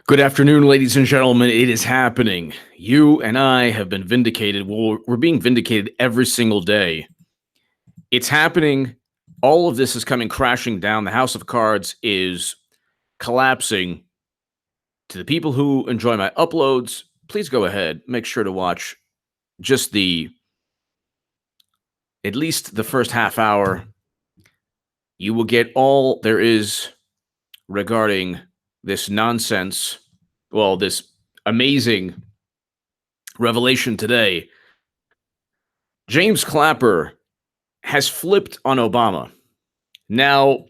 Good afternoon, ladies and gentlemen. It is happening. You and I have been vindicated. Well, we're being vindicated every single day. It's happening. All of this is coming crashing down. The house of cards is collapsing. To the people who enjoy my uploads, please go ahead. Make sure to watch just at least the first half hour. You will get all there is regarding this nonsense. Well, this amazing revelation today. James Clapper has flipped on Obama. Now,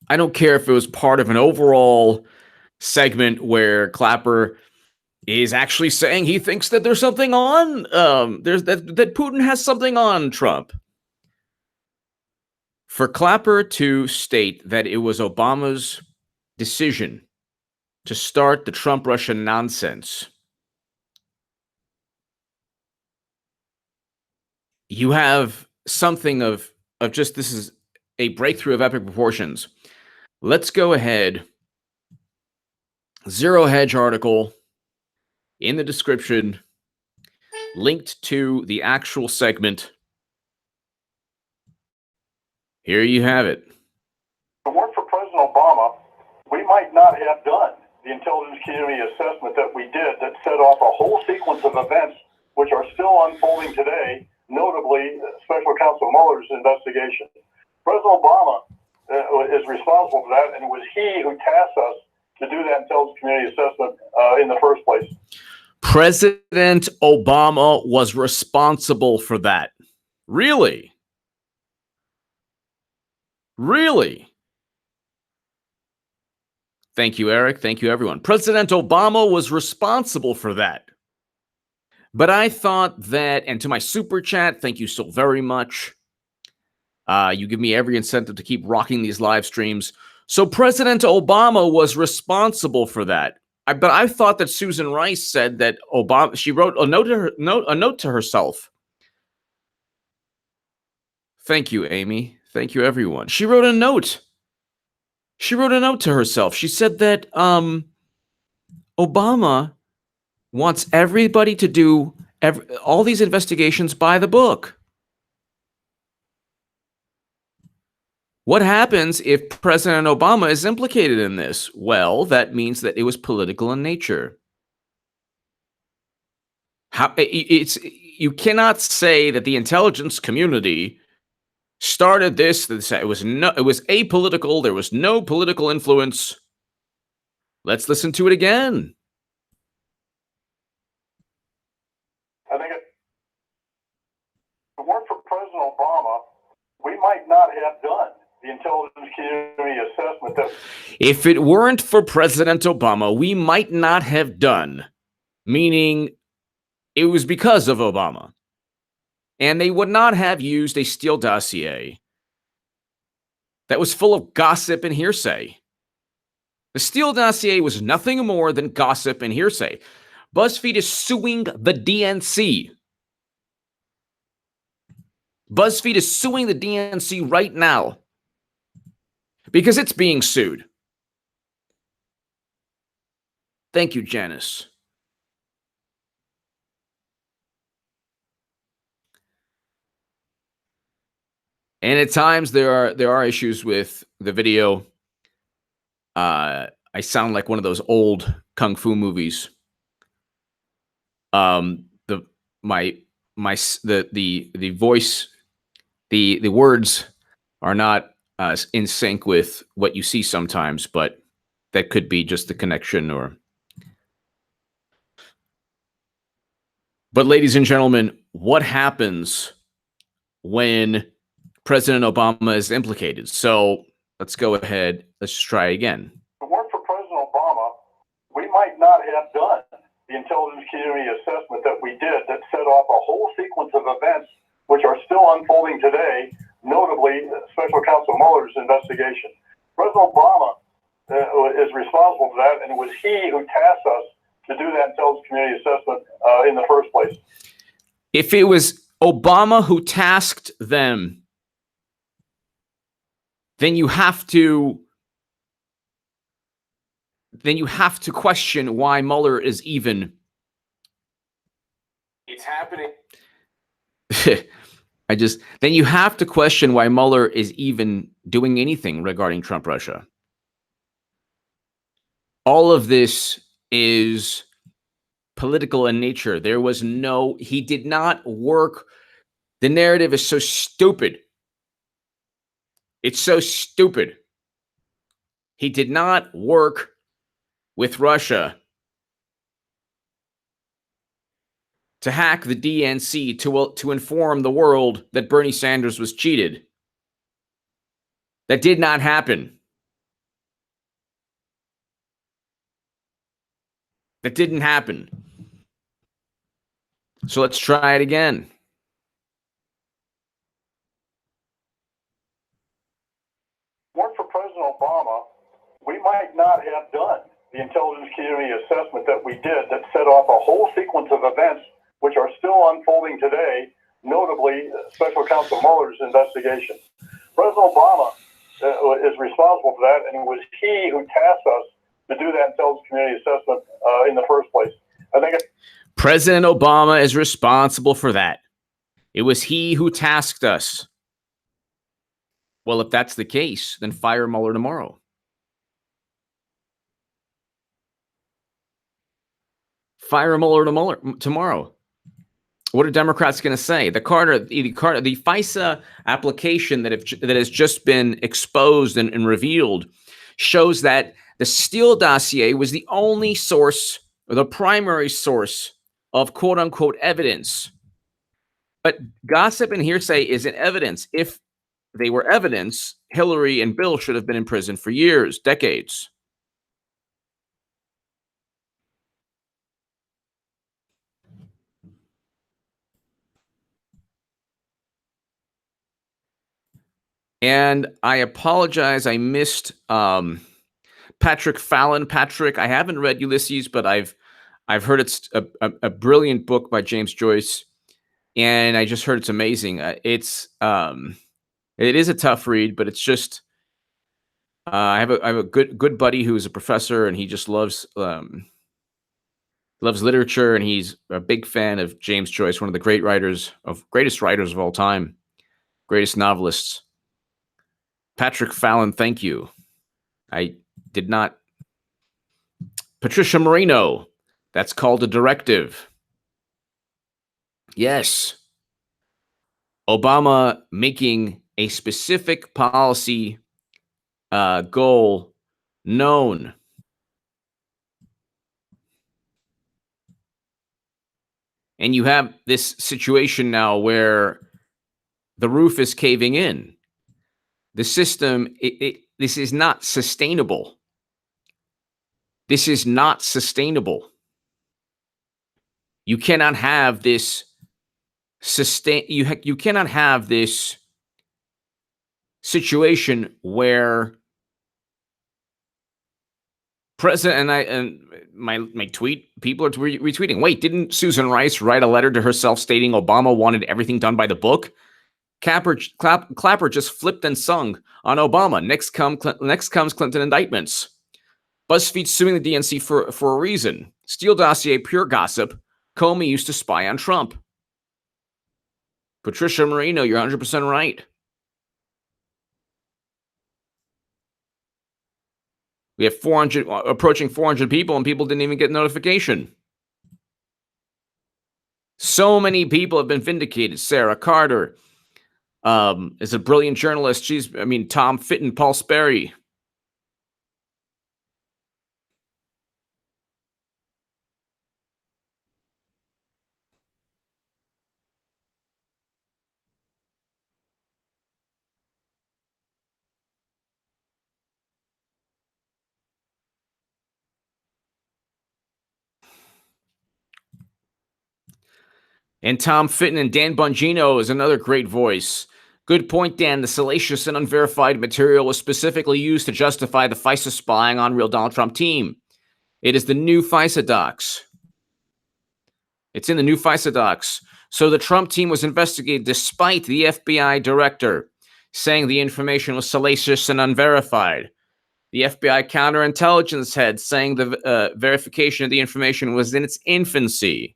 I don't care if it was part of an overall segment where Clapper is actually saying he thinks that there's something on, that Putin has something on Trump. For Clapper to state that it was Obama's decision to start the Trump-Russia nonsense, you have something of just, this is a breakthrough of epic proportions. Let's go ahead. Zero Hedge article in the description, linked to the actual segment. Here you have it. If it weren't for President Obama, we might not have done the intelligence community assessment that we did that set off a whole sequence of events which are still unfolding today, notably Special Counsel Mueller's investigation. President Obama is responsible for that, and it was he who tasked us to do that intelligence community assessment in the first place. President Obama was responsible for that. Really? Really? Thank you, Eric. Thank you, everyone. President Obama was responsible for that. But I thought that, and to my super chat, thank you so very much. You give me every incentive to keep rocking these live streams. So President Obama was responsible for that. But I thought that Susan Rice said that Obama, she wrote a note to herself. Thank you, Amy. Thank you, everyone. She wrote a note. She wrote a note to herself. She said that Obama wants everybody to do all these investigations by the book. What happens if President Obama is implicated in this? Well, that means that it was political in nature. You cannot say that the intelligence community started this. It was apolitical. There was no political influence. Let's listen to it again. I think if it weren't for President Obama, we might not have done the intelligence community assessment that. If it weren't for President Obama, we might not have done, meaning it was because of Obama. And they would not have used a Steele dossier that was full of gossip and hearsay. The Steele dossier was nothing more than gossip and hearsay. BuzzFeed is suing the DNC. BuzzFeed is suing the DNC right now because it's being sued. Thank you, Janice. And at times there are issues with the video. I sound like one of those old kung fu movies. The voice, the words are not in sync with what you see sometimes, but that could be just the connection or. But ladies and gentlemen, what happens when President Obama is implicated? So let's go ahead. Let's just try again. If it weren't for President Obama, we might not have done the intelligence community assessment that we did that set off a whole sequence of events which are still unfolding today, notably Special Counsel Mueller's investigation. President Obama is responsible for that, and it was he who tasked us to do that intelligence community assessment in the first place. If it was Obama who tasked them, then you have to then you have to question why Mueller is even. It's happening. Then you have to question why Mueller is even doing anything regarding Trump Russia. All of this is political in nature. He did not work. The narrative is so stupid. It's so stupid. He did not work with Russia to hack the DNC to inform the world that Bernie Sanders was cheated. That did not happen. That didn't happen. So let's try it again. Weren't for President Obama, we might not have done the intelligence community assessment that we did that set off a whole sequence of events which are still unfolding today, notably Special Counsel Mueller's investigation. President Obama is responsible for that, and it was he who tasked us to do that intelligence community assessment in the first place. I think President Obama is responsible for that. It was he who tasked us. Well, if that's the case, then fire Mueller tomorrow. Fire Mueller tomorrow. What are Democrats going to say? The FISA application that has just been exposed and revealed shows that the Steele dossier was the only source, or the primary source, of quote-unquote evidence. But gossip and hearsay isn't evidence. If they were evidence, Hillary and Bill should have been in prison for years, decades. And I apologize, I missed Patrick Fallon. Patrick, I haven't read Ulysses, but I've heard it's a brilliant book by James Joyce, and I just heard it's amazing. It is a tough read, but it's just I have a good buddy who is a professor, and he just loves literature, and he's a big fan of James Joyce, one of the greatest writers of all time, greatest novelists. Patrick Fallon, thank you. I did not. Patricia Moreno, that's called a directive. Yes. Obama making a specific policy goal known. And you have this situation now where the roof is caving in. The system, this is not sustainable. This is not sustainable. You cannot have this you cannot have this situation where President and my tweet, people are retweeting. Wait, didn't Susan Rice write a letter to herself stating Obama wanted everything done by the book? Clapper just flipped and sung on Obama. Next comes Clinton indictments. BuzzFeed suing the DNC for a reason. Steele dossier, pure gossip. Comey used to spy on Trump. Patricia Moreno, you're 100% right. We have approaching 400 people, and people didn't even get notification. So many people have been vindicated. Sarah Carter is a brilliant journalist. Tom Fitton, Paul Sperry. And Tom Fitton and Dan Bongino is another great voice. Good point, Dan. The salacious and unverified material was specifically used to justify the FISA spying on real Donald Trump team. It is the new FISA docs. It's in the new FISA docs. So the Trump team was investigated despite the FBI director saying the information was salacious and unverified. The FBI counterintelligence head saying the verification of the information was in its infancy.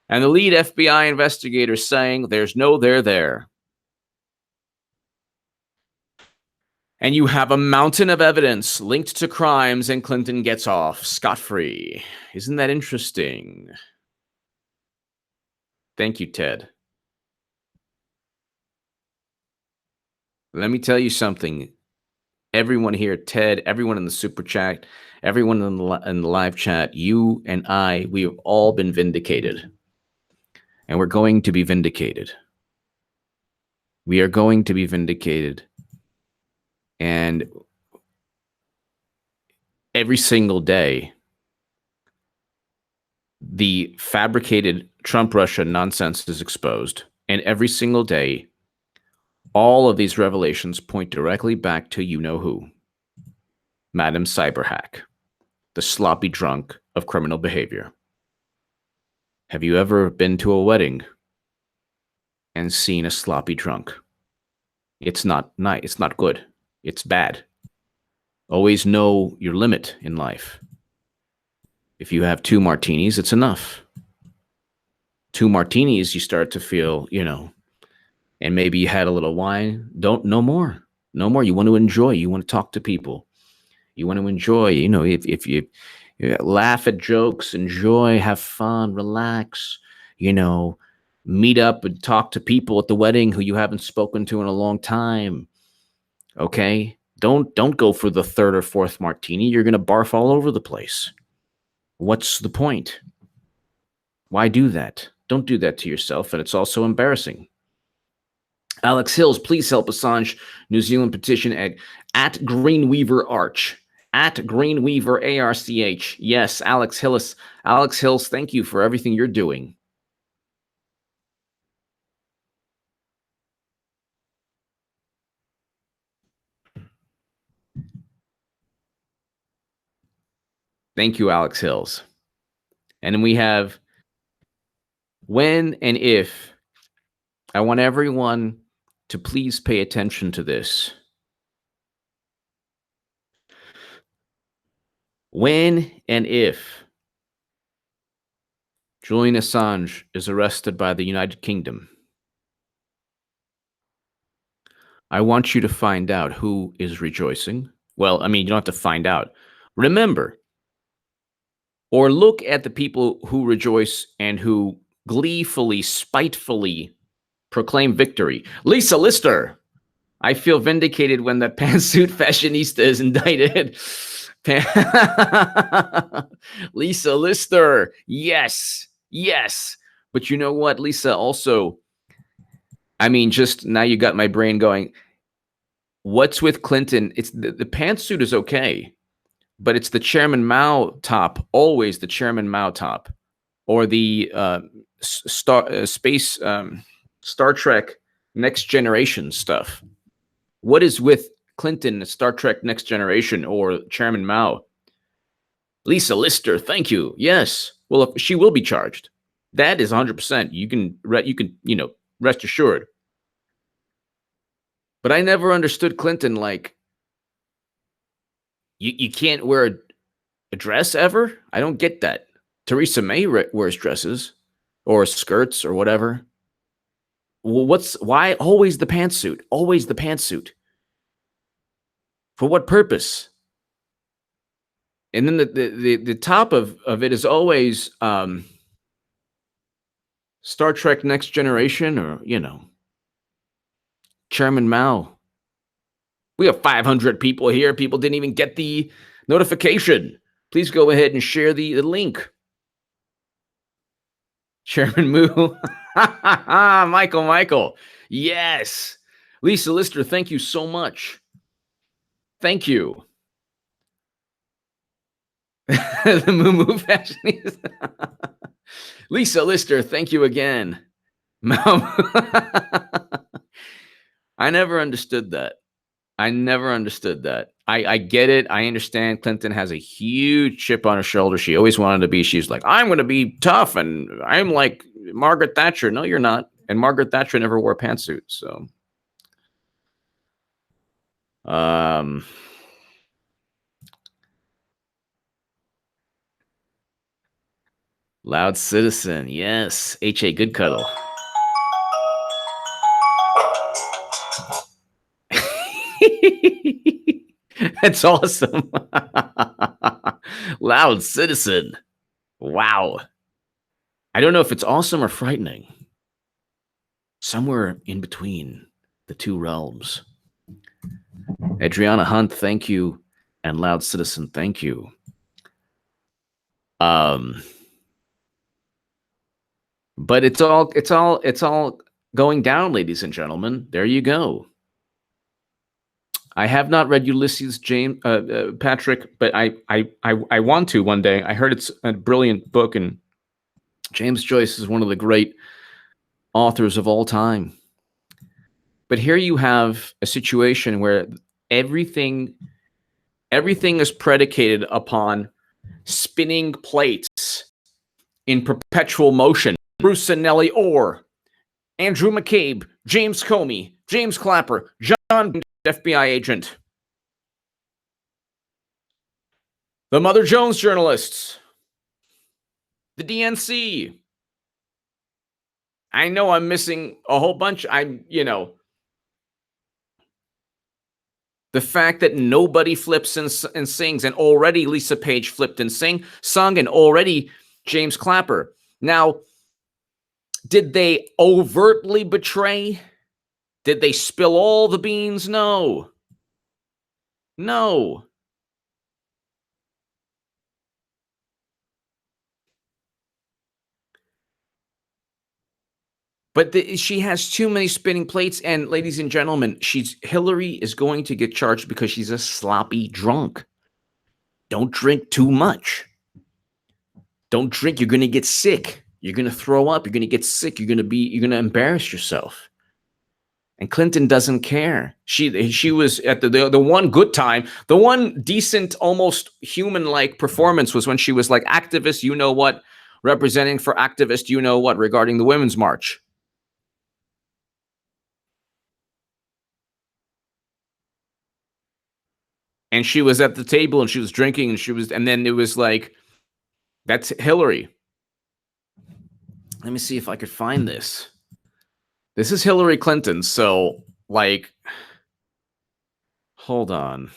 And the lead FBI investigator saying there's no there there. And you have a mountain of evidence linked to crimes, and Clinton gets off scot-free. Isn't that interesting? Thank you, Ted. Let me tell you something. Everyone here, Ted, everyone in the super chat, everyone in the live chat, you and I, we have all been vindicated. And we're going to be vindicated. We are going to be vindicated. And every single day, the fabricated Trump-Russia nonsense is exposed. And every single day, all of these revelations point directly back to you-know-who. Madam Cyberhack, the sloppy drunk of criminal behavior. Have you ever been to a wedding and seen a sloppy drunk? It's not nice. It's not good. It's bad. Always know your limit in life. If you have 2 martinis, it's enough. 2 martinis, you start to feel, and maybe you had a little wine. No more. No more. You want to enjoy. You want to talk to people. You want to enjoy, if you laugh at jokes, enjoy, have fun, relax, meet up and talk to people at the wedding who you haven't spoken to in a long time. Okay? Don't go for the 3rd or 4th martini. You're going to barf all over the place. What's the point? Why do that? Don't do that to yourself, and it's also embarrassing. Alex Hills, please help Assange New Zealand petition at Greenweaver Arch. At Greenweaver ARCH. Yes, Alex Hills. Alex Hills, thank you for everything you're doing. Thank you, Alex Hills. And then we have when and if. I want everyone to please pay attention to this. When and if Julian Assange is arrested by the United Kingdom, I want you to find out who is rejoicing. Well, I mean, you don't have to find out. Remember, or look at the people who rejoice and who gleefully, spitefully proclaim victory. Lisa Lister, I feel vindicated when the pantsuit fashionista is indicted. Lisa Lister, yes. But you know what, Lisa, also, I mean, just now you got my brain going. What's with Clinton? It's the pantsuit is okay, but it's the Chairman Mao top, always the Chairman Mao top, or the Star Trek Next Generation stuff. What is with Clinton, Star Trek Next Generation, or Chairman Mao? Lisa Lister, thank you. Yes. Well, she will be charged. That is 100%. You can rest assured. But I never understood Clinton like, you can't wear a dress ever? I don't get that. Theresa May wears dresses or skirts or whatever. Well, why always the pantsuit? Always the pantsuit. For what purpose? And then the top of it is always Star Trek Next Generation, or Chairman Mao. We have 500 people here. People didn't even get the notification. Please go ahead and share the link. Chairman Moo. Michael. Yes. Lisa Lister, thank you so much. Thank you. The Moo fashionista. Lisa Lister, thank you again. I never understood that. I get it. I understand Clinton has a huge chip on her shoulder. She always wanted to be. She's like, I'm going to be tough, and I'm like Margaret Thatcher. No, you're not. And Margaret Thatcher never wore a pantsuit. So, Loud Citizen. Yes. H.A. Good Cuddle. That's awesome. Loud Citizen. Wow. I don't know if it's awesome or frightening. Somewhere in between the two realms. Adriana Hunt, thank you. And Loud Citizen, thank you. But it's all going down, ladies and gentlemen. There you go. I have not read Ulysses, James Patrick, but I want to one day. I heard it's a brilliant book, and James Joyce is one of the great authors of all time. But here you have a situation where everything is predicated upon spinning plates in perpetual motion. Bruce and Nellie Ohr, Andrew McCabe, James Comey, James Clapper, John FBI agent, the Mother Jones journalists, the DNC. I know I'm missing a whole bunch. The fact that nobody flips and sings, and already Lisa Page flipped and sung, and already James Clapper. Now, did they overtly betray? Did they spill all the beans? No. No. But she has too many spinning plates, and ladies and gentlemen, Hillary is going to get charged because she's a sloppy drunk. Don't drink too much. Don't drink. You're going to get sick. You're going to throw up. You're going to get sick. You're going to embarrass yourself. And Clinton doesn't care. She was at the one good time, the one decent, almost human-like performance was when she was like activist, you know what, representing for activist, you know what, regarding the Women's March. And she was at the table and she was drinking and then it was like, that's Hillary. Let me see if I could find this. This is Hillary Clinton. So, like, hold on.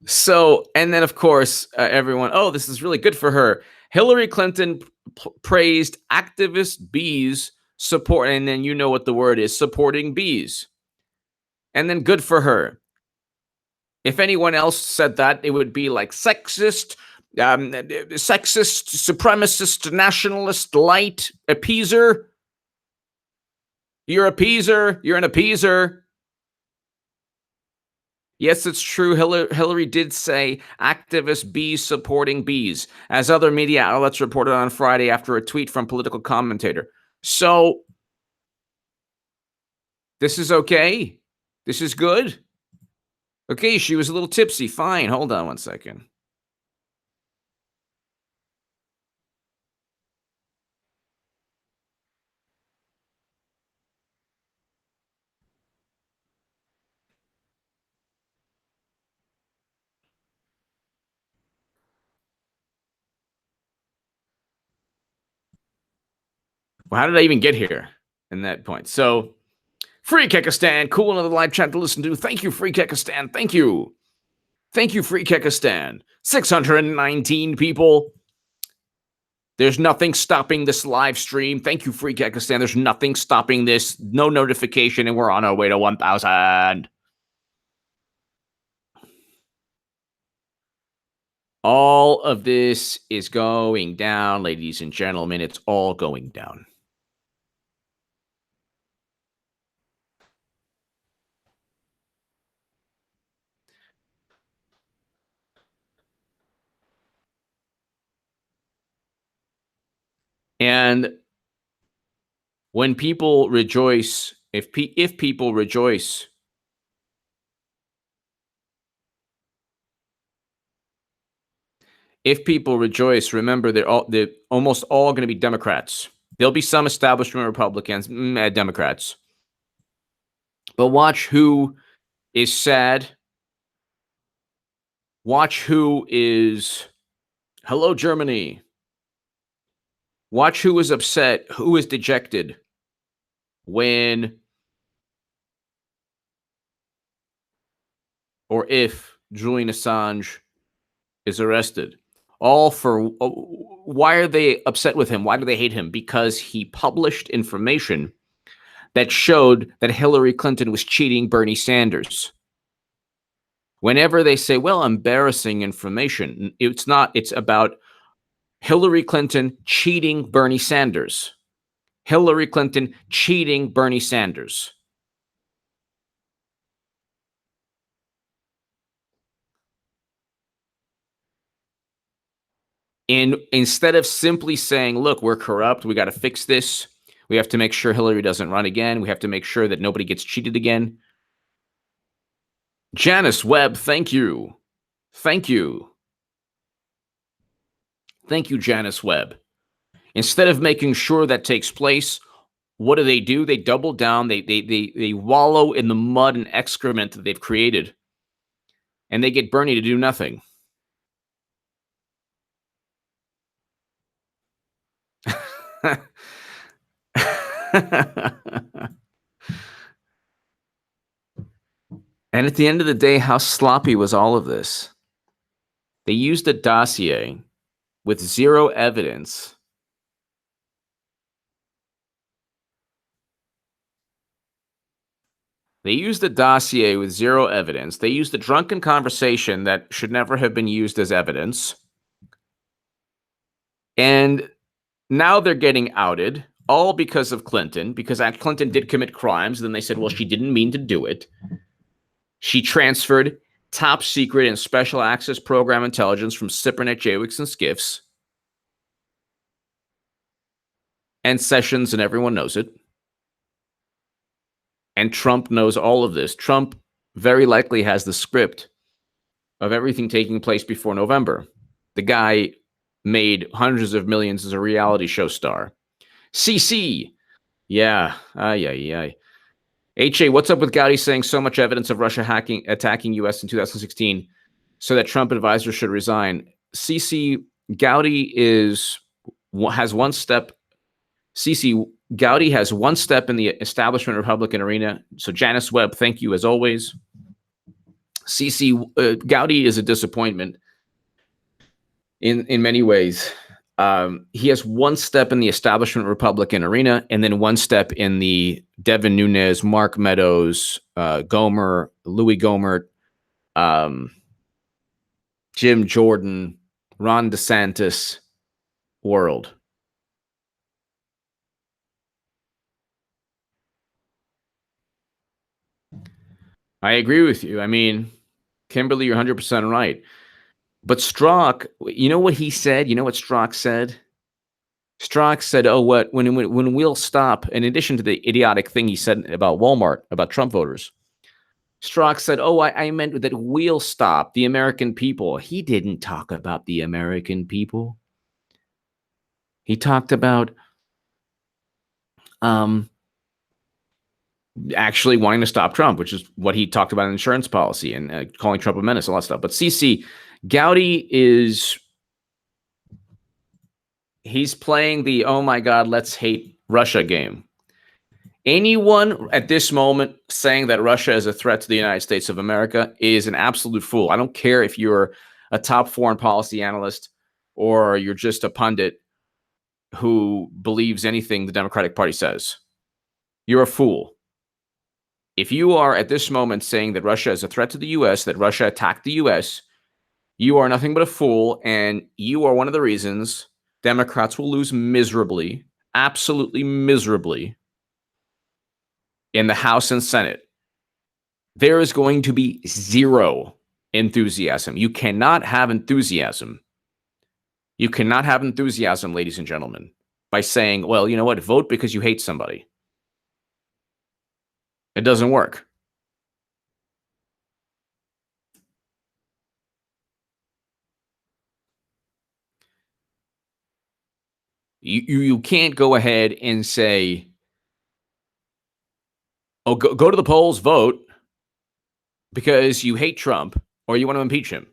So, and then of course, everyone, oh, this is really good for her. Hillary Clinton praised activist bees support, and then you know what the word is, supporting bees. And then good for her. If anyone else said that, it would be like sexist, supremacist, nationalist, light, appeaser. You're an appeaser. Yes, it's true. Hillary did say activist bees supporting bees, as other media outlets reported on Friday after a tweet from political commentator. So, this is okay? This is good? Okay, she was a little tipsy. Fine. Hold on one second. Well, how did I even get here in that point? So, Free Kekistan, cool, another live chat to listen to. Thank you, Free Kekistan. Thank you. Thank you, Free Kekistan. 619 people. There's nothing stopping this live stream. Thank you, Free Kekistan. There's nothing stopping this. No notification, and we're on our way to 1,000. All of this is going down, ladies and gentlemen. It's all going down. And when people rejoice, if people rejoice, remember they're almost all going to be Democrats. There'll be some establishment Republicans, Democrats. But watch who is sad. Watch who is, hello, Germany. Watch who is upset, who is dejected when or if Julian Assange is arrested. All for, why are they upset with him? Why do they hate him? Because he published information that showed that Hillary Clinton was cheating Bernie Sanders. Whenever they say, well, embarrassing information, it's not, it's about Hillary Clinton cheating Bernie Sanders. Hillary Clinton cheating Bernie Sanders. And instead of simply saying, look, we're corrupt, we got to fix this, we have to make sure Hillary doesn't run again, we have to make sure that nobody gets cheated again. Janice Webb, thank you. Thank you. Thank you, Janice Webb. Instead of making sure that takes place, what do? They double down. They wallow in the mud and excrement that they've created. And they get Bernie to do nothing. And at the end of the day, how sloppy was all of this? They used a dossier with zero evidence. They used a dossier with zero evidence. They used a drunken conversation that should never have been used as evidence. And now they're getting outed, all because of Clinton, because Clinton did commit crimes. Then they said, well, she didn't mean to do it. She transferred top secret and special access program intelligence from SIPRNet, JWICs, and SCIFs. And Sessions, and everyone knows it. And Trump knows all of this. Trump very likely has the script of everything taking place before November. The guy made hundreds of millions as a reality show star. CC. Yeah. HA, what's up with Gowdy saying so much evidence of Russia attacking U.S. in 2016 so that Trump advisors should resign? CC, Gowdy has one step. CC, Gowdy has one step in the establishment Republican arena. So Janice Webb, thank you as always. CC, Gowdy is a disappointment in many ways. He has one step in the establishment Republican arena, and then one step in the Devin Nunes, Mark Meadows, Gomer, Louis Gohmert, Jim Jordan, Ron DeSantis world. I agree with you. I mean, Kimberly, you're 100% right. But Strzok, you know what he said? You know what Strzok said? Strzok said, oh, when we'll stop, in addition to the idiotic thing he said about Walmart, about Trump voters, Strzok said, oh, I meant that we'll stop the American people. He didn't talk about the American people. He talked about actually wanting to stop Trump, which is what he talked about in insurance policy and calling Trump a menace, all that stuff. But CC, Gowdy he's playing the, oh my God, let's hate Russia game. Anyone at this moment saying that Russia is a threat to the United States of America is an absolute fool. I don't care if you're a top foreign policy analyst or you're just a pundit who believes anything the Democratic Party says. You're a fool. If you are at this moment saying that Russia is a threat to the U.S., that Russia attacked the U.S., you are nothing but a fool, and you are one of the reasons Democrats will lose miserably, absolutely miserably, in the House and Senate. There is going to be zero enthusiasm. You cannot have enthusiasm. You cannot have enthusiasm, ladies and gentlemen, by saying, well, you know what, vote because you hate somebody. It doesn't work. You can't go ahead and say, oh, go to the polls, vote, because you hate Trump or you want to impeach him,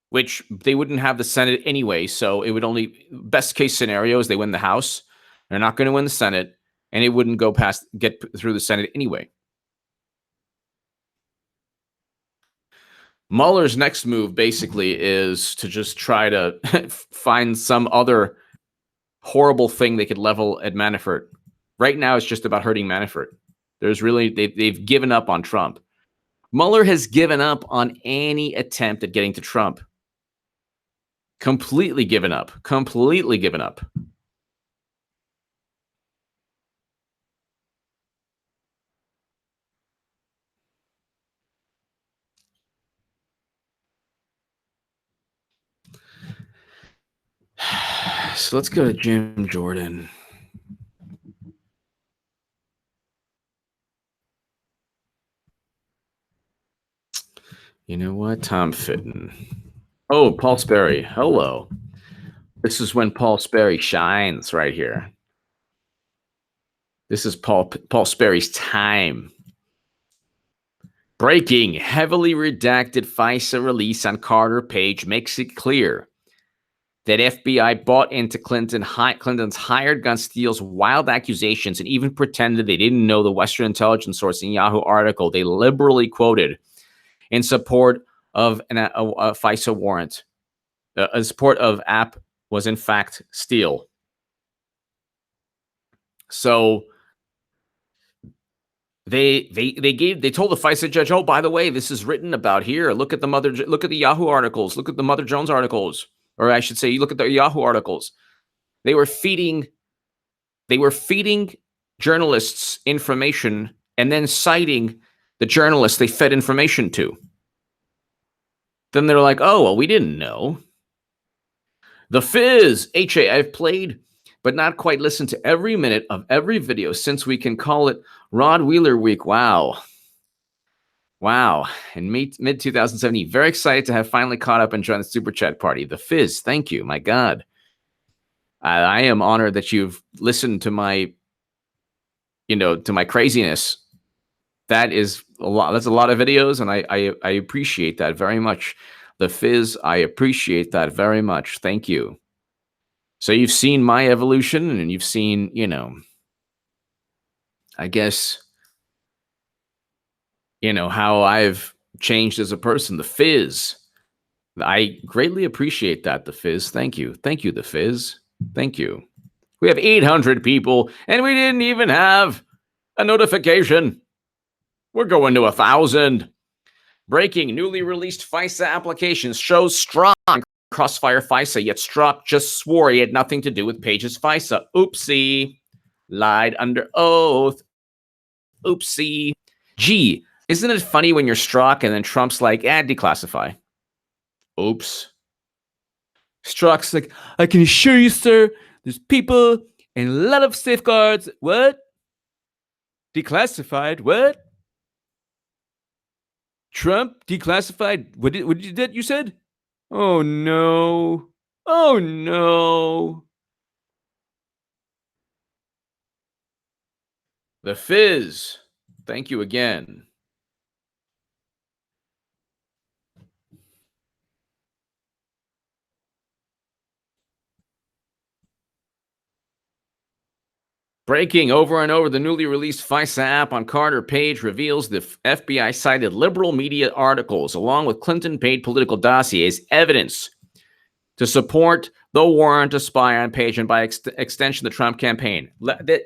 which they wouldn't have the Senate anyway. So it would only, best case scenario is they win the House. They're not going to win the Senate, and it wouldn't get through the Senate anyway. Mueller's next move basically is to just try to find some other horrible thing they could level at Manafort. Right now, it's just about hurting Manafort. They've given up on Trump. Mueller has given up on any attempt at getting to Trump. Completely given up. Completely given up. So let's go to Jim Jordan. You know what? Tom Fitton. Oh, Paul Sperry. Hello. This is when Paul Sperry shines right here. This is Paul Sperry's time. Breaking. Heavily redacted FISA release on Carter page makes it clear that FBI bought into Clinton's hired gun steals wild accusations and even pretended they didn't know the Western intelligence source in Yahoo article they liberally quoted in support of a FISA warrant. In support of app was in fact Steele. So they told the FISA judge, oh, by the way, this is written about here. Look at the Yahoo articles. Look at the Mother Jones articles. Or I should say, you look at the Yahoo articles. They were feeding journalists information and then citing the journalists they fed information to. Then they're like, oh, well, we didn't know. The Fizz, I've played, but not quite listened to every minute of every video since we can call it Rod Wheeler Week. Wow. In mid-2017, very excited to have finally caught up and joined the Super Chat party. The Fizz, thank you. My God. I am honored that you've listened to my craziness. That is a lot. That's a lot of videos, and I appreciate that very much. The Fizz, I appreciate that very much. Thank you. So you've seen my evolution, and you've seen, I guess, how I've changed as a person. The Fizz. I greatly appreciate that, the Fizz. Thank you. Thank you, the Fizz. Thank you. We have 800 people, and we didn't even have a notification. We're going to 1,000. Breaking. Newly released FISA applications shows Strzok crossfire FISA, yet Strzok just swore he had nothing to do with Page's FISA. Oopsie. Lied under oath. Oopsie. Gee, isn't it funny when you're Strzok and then Trump's like, declassify. Oops. Strzok's like, I can assure you, sir, there's people and a lot of safeguards. What? Declassified? What? Trump declassified? What did that you said? Oh no. Oh no. The Fizz. Thank you again. Breaking over and over, the newly released FISA app on Carter page reveals the FBI cited liberal media articles along with Clinton-paid political dossiers evidence to support the warrant to spy on Page and by extension the Trump campaign.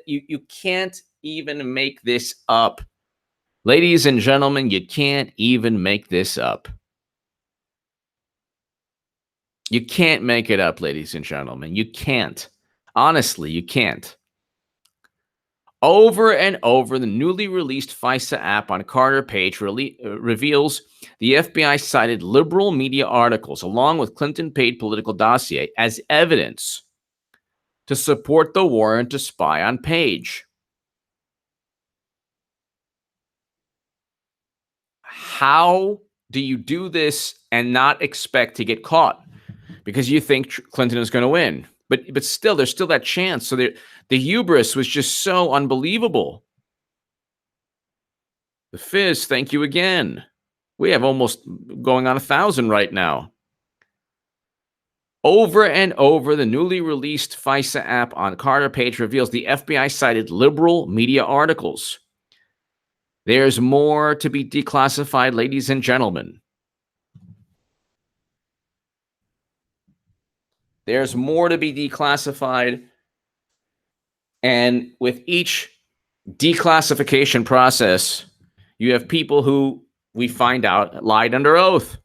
You can't even make this up. Ladies and gentlemen, you can't even make this up. You can't make it up, ladies and gentlemen. You can't. Honestly, you can't. Over and over, the newly released FISA app on Carter page reveals the FBI cited liberal media articles along with Clinton-paid political dossier as evidence to support the warrant to spy on Page. How do you do this and not expect to get caught? Because you think Clinton is going to win. But still, there's still that chance. So the hubris was just so unbelievable. The Fizz, thank you again. We have almost going on 1,000 right now. Over and over, the newly released Fisa app on Carter page reveals the FBI cited liberal media articles. There's more to be declassified, ladies and gentlemen. There's more to be declassified. And with each declassification process, you have people who we find out lied under oath.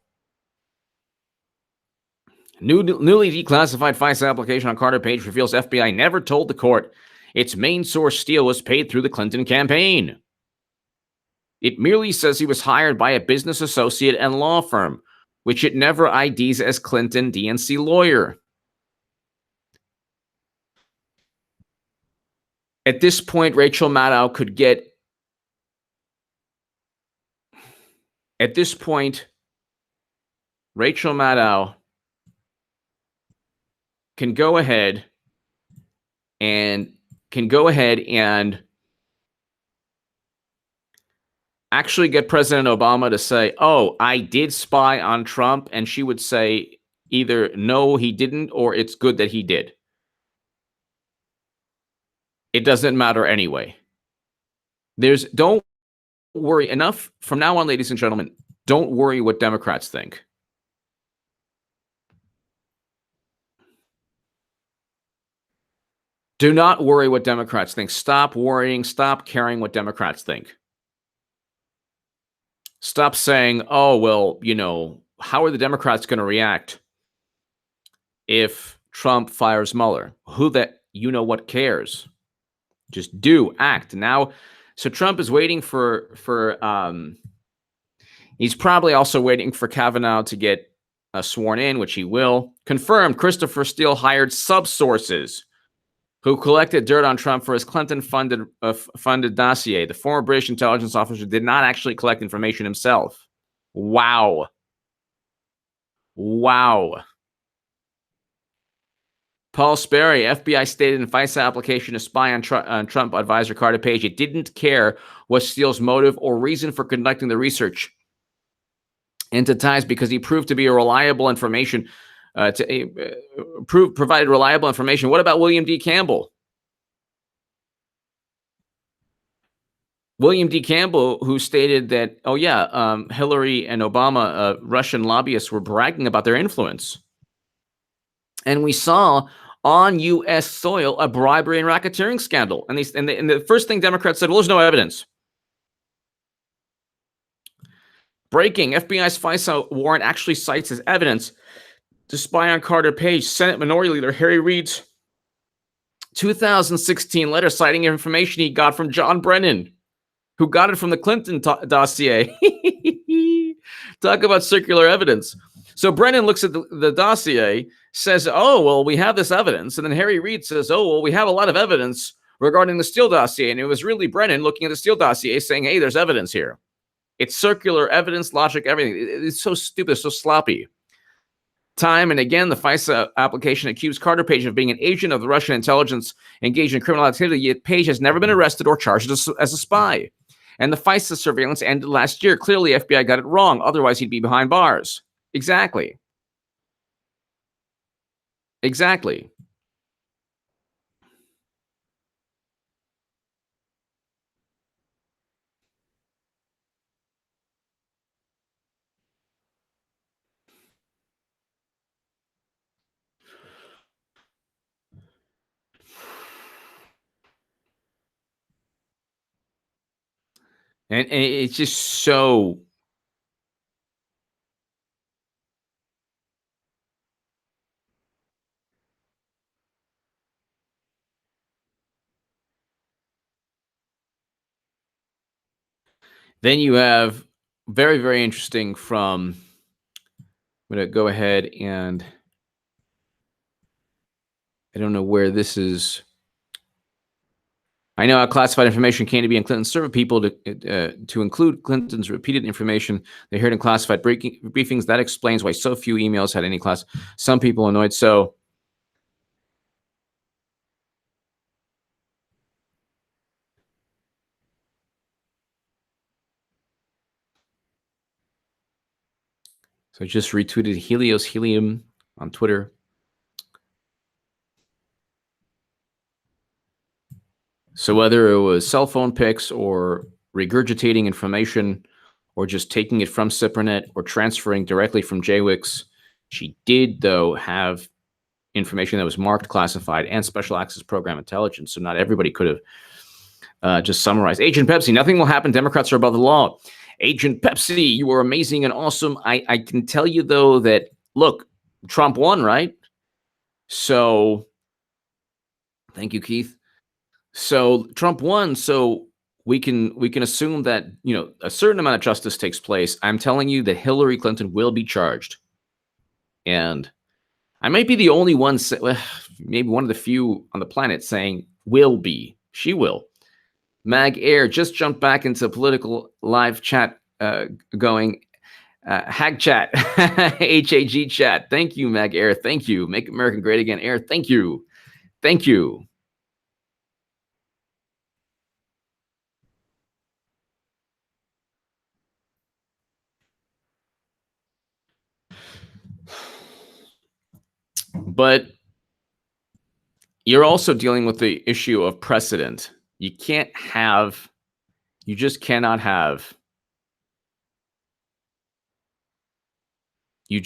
Newly declassified FISA application on Carter page reveals FBI never told the court its main source Steele was paid through the Clinton campaign. It merely says he was hired by a business associate and law firm, which it never IDs as Clinton DNC lawyer. At this point, Rachel Maddow could get... At this point, Rachel Maddow can go ahead and actually get President Obama to say, oh, I did spy on Trump, and she would say either no, he didn't, or it's good that he did. It doesn't matter anyway. Don't worry. Enough from now on, ladies and gentlemen. Don't worry what Democrats think. Do not worry what Democrats think. Stop worrying. Stop caring what Democrats think. Stop saying, oh, well, you know, how are the Democrats going to react if Trump fires Mueller? Who that, you know what, cares? Just do, act. Now, so Trump is waiting for he's probably also waiting for Kavanaugh to get sworn in, which he will. Confirmed, Christopher Steele hired sub-sources who collected dirt on Trump for his Clinton-funded dossier. The former British intelligence officer did not actually collect information himself. Wow. Wow. Paul Sperry, FBI stated in FISA application to spy on Trump advisor Carter Page. It didn't care what Steele's motive or reason for conducting the research into ties because he proved to be a reliable information, provided reliable information. What about William D. Campbell? William D. Campbell, who stated that, oh yeah, Hillary and Obama, Russian lobbyists were bragging about their influence. And we saw on U.S. soil a bribery and racketeering scandal. And the first thing Democrats said, well, there's no evidence. Breaking, FBI's FISA warrant actually cites as evidence to spy on Carter Page, Senate Minority Leader Harry Reid's 2016 letter citing information he got from John Brennan, who got it from the Clinton dossier. Talk about circular evidence. So Brennan looks at the dossier, says, oh, well, we have this evidence. And then Harry Reid says, oh, well, we have a lot of evidence regarding the Steele dossier. And it was really Brennan looking at the Steele dossier saying, hey, there's evidence here. It's circular evidence, logic, everything. It's so stupid, so sloppy. Time and again, the FISA application accused Carter Page of being an agent of the Russian intelligence engaged in criminal activity, yet Page has never been arrested or charged as a spy. And the FISA surveillance ended last year. Clearly, FBI got it wrong. Otherwise, he'd be behind bars. Exactly. Exactly. And it's just so... Then you have very, very interesting from... I'm going to go ahead and... I don't know where this is... I know how classified information came to be in Clinton's server people to include Clinton's repeated information they heard in classified briefings. That explains why so few emails had any class. Some people annoyed. So So I just retweeted Helios Helium on Twitter. So whether it was cell phone pics or regurgitating information or just taking it from Cypernet or transferring directly from JWIX, she did, though, have information that was marked classified and special access program intelligence. So not everybody could have just summarized. Agent Pepsi, nothing will happen. Democrats are above the law. Agent Pepsi, you are amazing and awesome. I can tell you, though, that, look, Trump won, right? So thank you, Keith. So Trump won. So we can assume that, you know, a certain amount of justice takes place. I'm telling you that Hillary Clinton will be charged. And I might be the only one, maybe one of the few on the planet saying will be. She will. Mag Air just jumped back into political live chat going. Hag chat, HAG chat. Thank you, Mag Air. Thank you. Make America Great Again, Air. Thank you. Thank you. But you're also dealing with the issue of precedent. You just cannot have the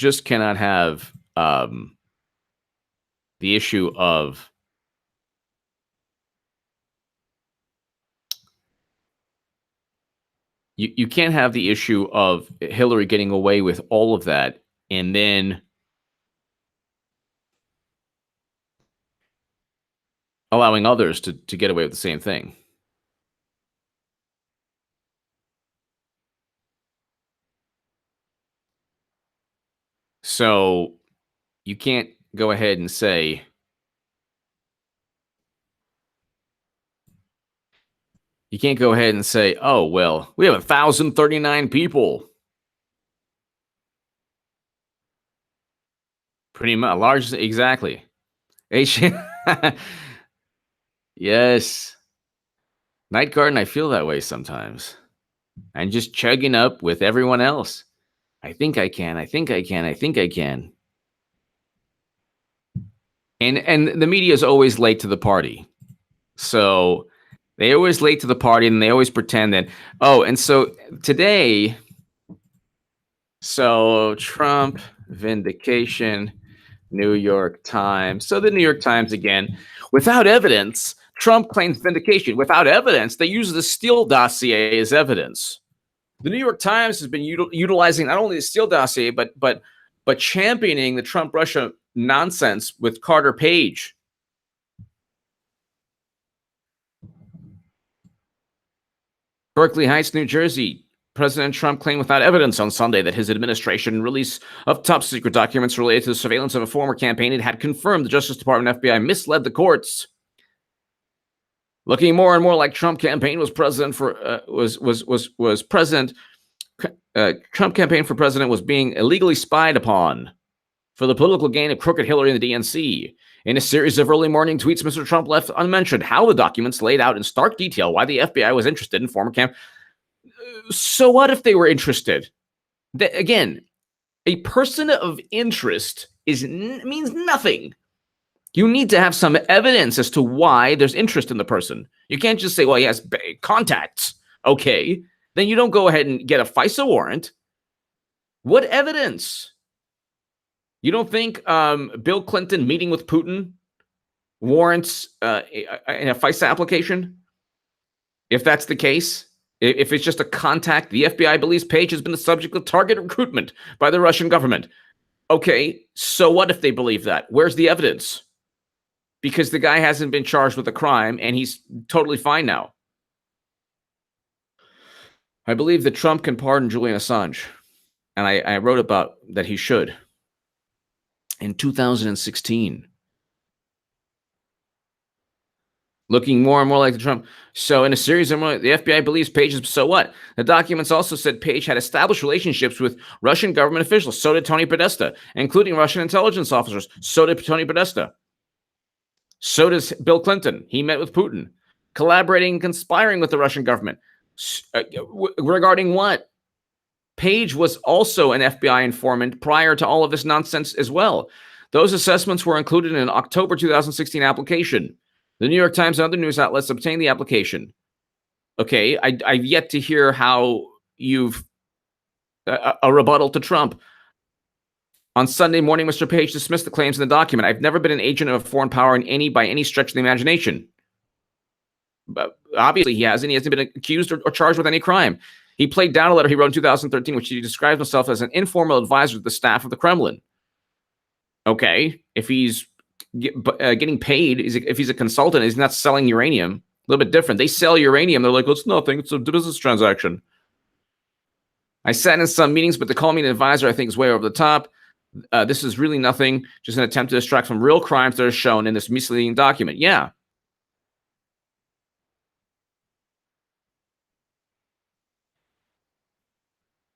issue of you can't have the issue of Hillary getting away with all of that and then allowing others to get away with the same thing. So you can't go ahead and say, oh, well, we have 1,039 people. Pretty much, large, exactly. Yes. Night Garden, I feel that way sometimes. I'm just chugging up with everyone else. I think I can. And the media is always late to the party. So they always late to the party and they always pretend that, oh, and so today, so Trump, vindication, New York Times. So the New York Times again, without evidence, Trump claims vindication. Without evidence, they use the Steele dossier as evidence. The New York Times has been utilizing not only the Steele dossier, but championing the Trump-Russia nonsense with Carter Page. Berkeley Heights, New Jersey. President Trump claimed without evidence on Sunday that his administration release of top-secret documents related to the surveillance of a former campaign it had confirmed the Justice Department FBI misled the courts. Looking more and more like Trump campaign Trump campaign for president was being illegally spied upon for the political gain of crooked Hillary and the DNC. In a series of early morning tweets, Mr. Trump left unmentioned how the documents laid out in stark detail why the FBI was interested in former campaign. So what if they were interested? Again, a person of interest means nothing. You need to have some evidence as to why there's interest in the person. You can't just say, well, he has contacts. Okay. Then you don't go ahead and get a FISA warrant. What evidence? You don't think Bill Clinton meeting with Putin warrants a FISA application? If that's the case, if it's just a contact, the FBI believes Page has been the subject of target recruitment by the Russian government. Okay, so what if they believe that? Where's the evidence? Because the guy hasn't been charged with a crime and he's totally fine now. I believe that Trump can pardon Julian Assange. And I wrote about that he should. In 2016. Looking more and more like the Trump. So in a series of the FBI believes Page's, so what? The documents also said Page had established relationships with Russian government officials. So did Tony Podesta, including Russian intelligence officers. So did Tony Podesta. So does Bill Clinton. He met with Putin, collaborating and conspiring with the Russian government. Regarding what? Page was also an FBI informant prior to all of this nonsense as well. Those assessments were included in an October 2016 application. The New York Times and other news outlets obtained the application. Okay, I've yet to hear how you've a rebuttal to Trump. On Sunday morning, Mr. Page dismissed the claims in the document. I've never been an agent of a foreign power by any stretch of the imagination. But obviously, he hasn't. He hasn't been accused or charged with any crime. He played down a letter he wrote in 2013, which he describes himself as an informal advisor to the staff of the Kremlin. Okay, if he's getting paid, if he's a consultant, he's not selling uranium. A little bit different. They sell uranium. They're like, well, it's nothing. It's a business transaction. I sat in some meetings, but to call me an advisor, I think, is way over the top. This is really nothing, just an attempt to distract from real crimes that are shown in this misleading document. Yeah.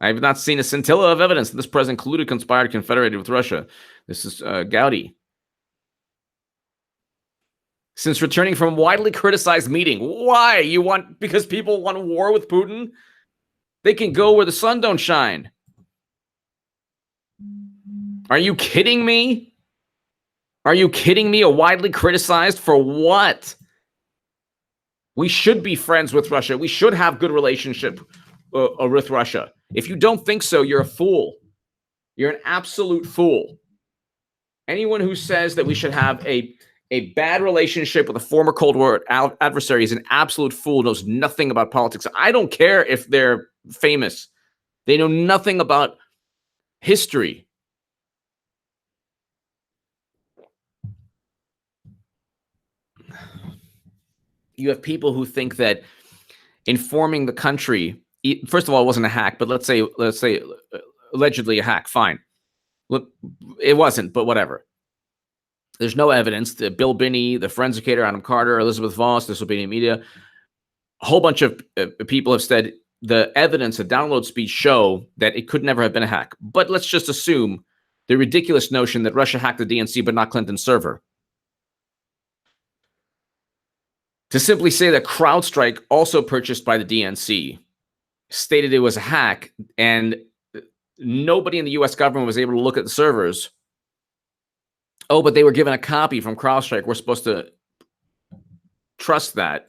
I have not seen a scintilla of evidence that this president colluded, conspired, confederated with Russia. This is Gowdy. Since returning from a widely criticized meeting. Why? Because people want war with Putin? They can go where the sun don't shine. Are you kidding me? Are you kidding me? A widely criticized for what? We should be friends with Russia. We should have good relationship with Russia. If you don't think so, you're a fool. You're an absolute fool. Anyone who says that we should have a bad relationship with a former Cold War adversary is an absolute fool, knows nothing about politics. I don't care if they're famous. They know nothing about history. You have people who think that informing the country, first of all, it wasn't a hack, but let's say allegedly a hack. Fine. Look, it wasn't, but whatever. There's no evidence that Bill Binney, the forensicator, Adam Carter, Elizabeth Voss, Disobedient Media, a whole bunch of people have said the evidence, the download speeds show that it could never have been a hack. But let's just assume the ridiculous notion that Russia hacked the DNC, but not Clinton's server. To simply say that CrowdStrike, also purchased by the DNC, stated it was a hack, and nobody in the U.S. government was able to look at the servers. Oh, but they were given a copy from CrowdStrike. We're supposed to trust that.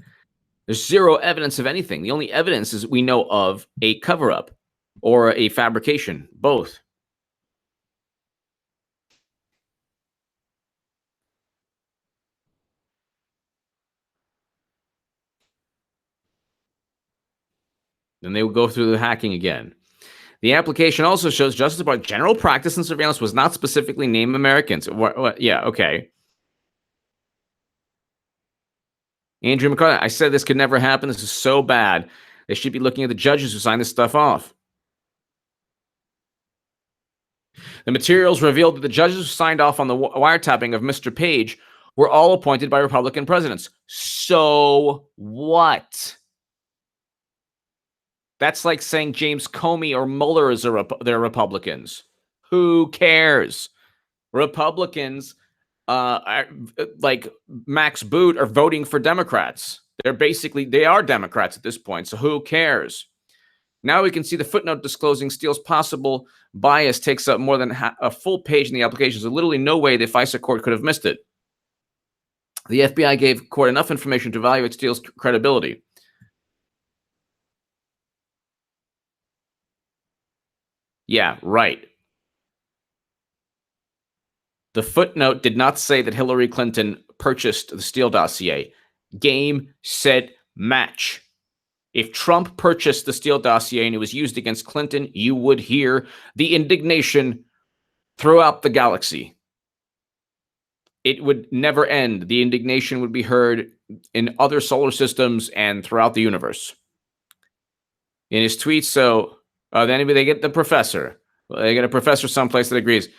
There's zero evidence of anything. The only evidence is we know of a cover-up or a fabrication, both. Then they would go through the hacking again. The application also shows Justice Department general practice and surveillance was not specifically named Americans. What? Yeah, okay. Andrew McCarthy, I said this could never happen. This is so bad. They should be looking at the judges who signed this stuff off. The materials revealed that the judges who signed off on the wiretapping of Mr. Page were all appointed by Republican presidents. So what? That's like saying James Comey or Mueller is they're Republicans. Who cares? Republicans, like Max Boot, are voting for Democrats. They are Democrats at this point, so who cares? Now we can see the footnote disclosing Steele's possible bias takes up more than a full page in the application. There's literally no way the FISA court could have missed it. The FBI gave court enough information to evaluate Steele's credibility. Yeah, right. The footnote did not say that Hillary Clinton purchased the Steele dossier. Game, set, match. If Trump purchased the Steele dossier and it was used against Clinton, you would hear the indignation throughout the galaxy. It would never end. The indignation would be heard in other solar systems and throughout the universe. In his tweets, then they get the professor. They get a professor someplace that agrees.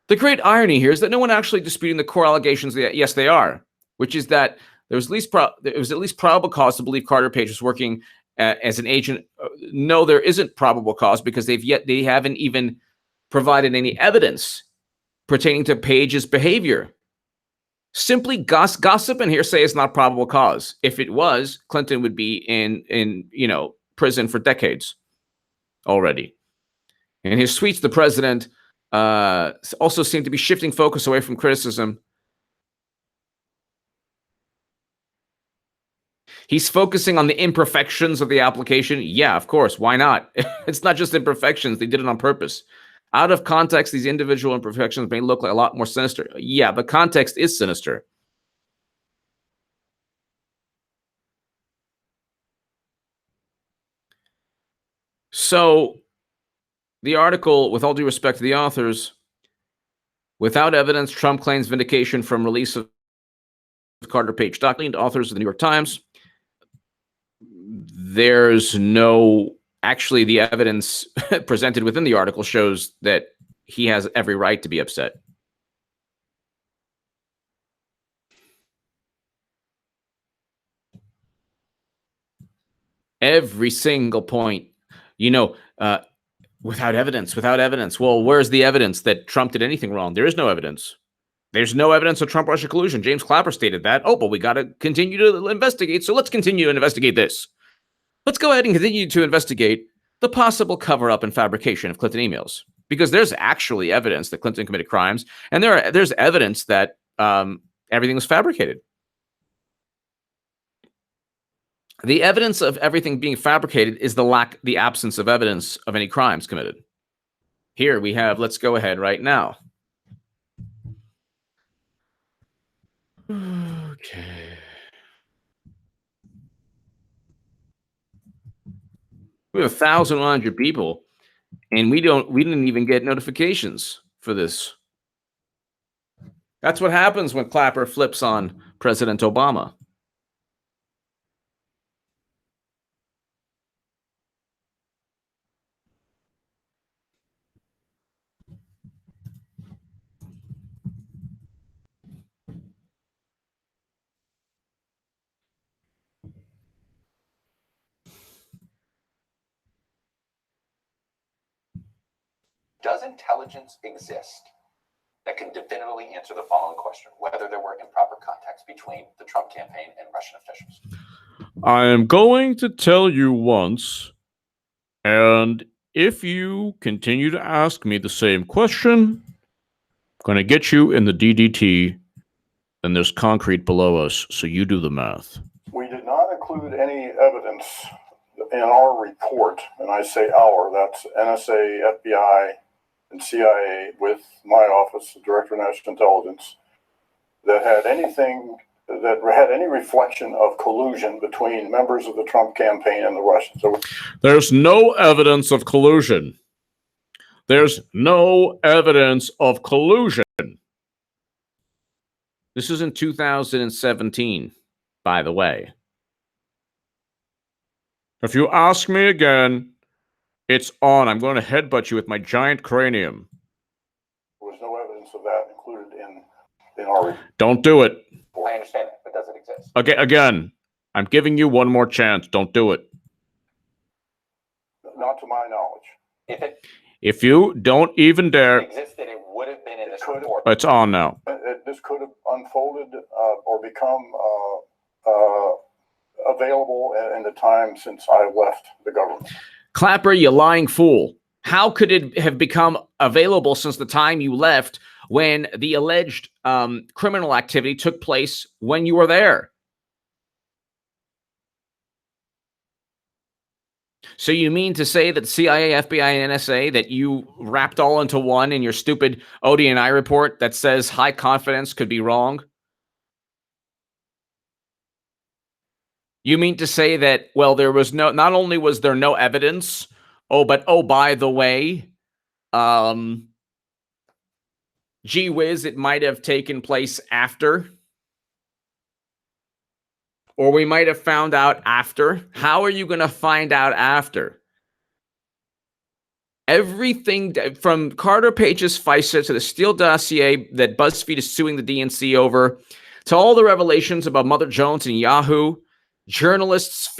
The great irony here is that no one actually disputing the core allegations. Yes, they are, which is that there was at least probable cause to believe Carter Page was working as an agent. No, there isn't probable cause because they haven't even provided any evidence pertaining to Page's behavior. Simply gossip and hearsay is not probable cause. If it was, Clinton would be in prison for decades already. In his tweets, the president also seemed to be shifting focus away from criticism. He's focusing on the imperfections of the application. Yeah, of course. Why not? It's not just imperfections. They did it on purpose. Out of context, these individual imperfections may look like a lot more sinister. Yeah, but context is sinister. So the article, with all due respect to the authors, without evidence, Trump claims vindication from release of Carter Page document. Authors of the New York Times. There's no, actually, the evidence presented within the article shows that he has every right to be upset. Every single point, you know, without evidence, without evidence. Well, where's the evidence that Trump did anything wrong? There is no evidence. There's no evidence of Trump-Russia collusion. James Clapper stated that. Oh, but we got to continue to investigate. So let's continue to investigate this. Let's go ahead and continue to investigate the possible cover-up and fabrication of Clinton emails, because there's actually evidence that Clinton committed crimes, and there's evidence that everything was fabricated. The evidence of everything being fabricated is the absence of evidence of any crimes committed. Here we have, let's go ahead right now. Okay. We have 1,100 people, and we didn't even get notifications for this. That's what happens when Clapper flips on President Obama. Does intelligence exist that can definitively answer the following question: whether there were improper contacts between the Trump campaign and Russian officials? I am going to tell you once, and if you continue to ask me the same question, I'm going to get you in the DDT, and there's concrete below us, so you do the math. We did not include any evidence in our report, and I say our, that's NSA, FBI, and CIA with my office, the Director of National Intelligence, that had anything that had any reflection of collusion between members of the Trump campaign and the Russians. So there's no evidence of collusion. There's no evidence of collusion. This is in 2017, by the way. If you ask me again, it's on. I'm going to headbutt you with my giant cranium. There was no evidence of that included in our report. Don't do it. I understand that, but does it exist? Okay, again, I'm giving you one more chance. Don't do it. Not to my knowledge. If you don't even dare, Existed, it would have been in this report. it's on now. This could have unfolded or become available in the time since I left the government. Clapper, you lying fool. How could it have become available since the time you left when the alleged criminal activity took place when you were there? So you mean to say that CIA, FBI, and NSA, that you wrapped all into one in your stupid ODNI report that says high confidence could be wrong? You mean to say that, well, there was no, not only was there no evidence, but by the way, gee whiz, it might have taken place after? Or we might have found out after? How are you going to find out after? Everything from Carter Page's Fisa to the Steele dossier that BuzzFeed is suing the DNC over, to all the revelations about Mother Jones and Yahoo, journalists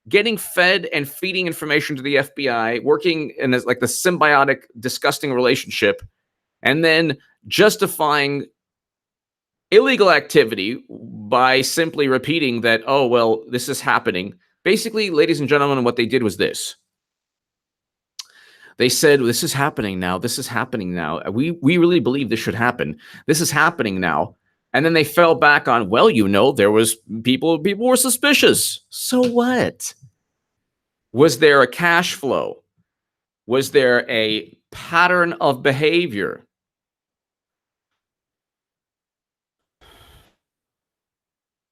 getting fed and feeding information to the FBI, working in this, like the symbiotic, disgusting relationship, and then justifying illegal activity by simply repeating that, oh, well, this is happening. Basically, ladies and gentlemen, what they did was this. They said, this is happening now. This is happening now. We really believe this should happen. This is happening now. And then they fell back on, well, you know, there was people were suspicious. So what? Was there a cash flow? Was there a pattern of behavior?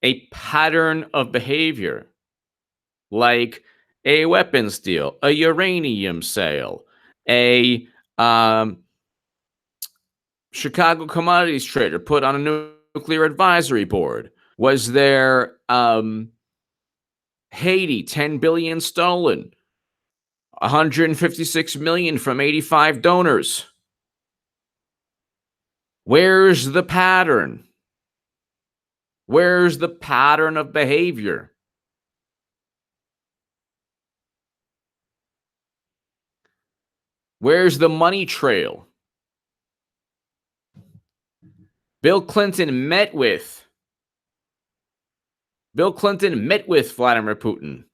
A pattern of behavior, like a weapons deal, a uranium sale, a Chicago commodities trader put on a nuclear advisory board. Was there Haiti, 10 billion stolen, 156 million from 85 donors? Where's the pattern? Where's the pattern of behavior? Where's the money trail? Bill Clinton met with Vladimir Putin.